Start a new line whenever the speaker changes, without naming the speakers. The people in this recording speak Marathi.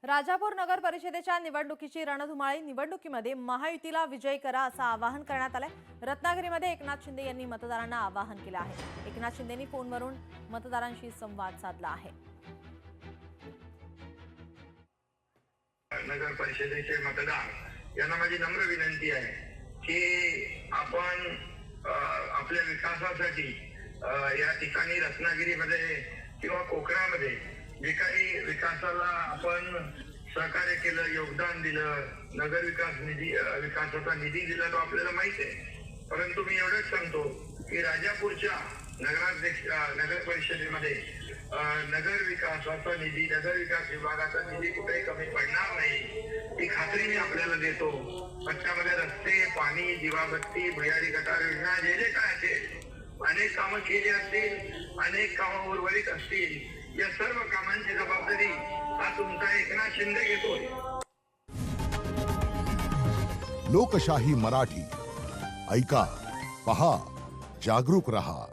राजापूर नगर परिषदेच्या निवडणुकीची रणधुमाळी। निवडणुकीमध्ये महायुतीला विजयी करा असं आवाहन करण्यात आलंय। रत्नागिरीमध्ये एकनाथ शिंदे यांनी मतदारांना आवाहन केलं आहे। एकनाथ शिंदेंनी फोनवरून मतदारांशी संवाद साधला आहे।
नगर परिषदेचे मतदार यांना माझी नम्र विनंती आहे की आपण आपल्या विकासासाठी या ठिकाणी रत्नागिरीमध्ये किंवा कोकणामध्ये जे काही विकासाला आपण सहकार्य केलं, योगदान दिलं, नगर विकास निधी विकासाचा निधी दिला तो आपल्याला माहिती आहे। परंतु मी एवढंच सांगतो की राजापूरच्या नगर परिषदेमध्ये नगर विकासाचा निधी, नगर विकास विभागाचा निधी कुठेही कमी पडणार नाही ही खात्री मी आपल्याला देतो। त्याच्यामध्ये रस्ते, पाणी, दिवाबत्ती, भुयारी गटार योजना जे काय असेल अनेक कामं केली असतील, अनेक कामं उर्वरित असतील, या सर्व कामांची जबाबदारी हा तुमचा एकनाथ शिंदे घेतोय।
लोकशाही मराठी ऐका, पहा, जागरूक रहा।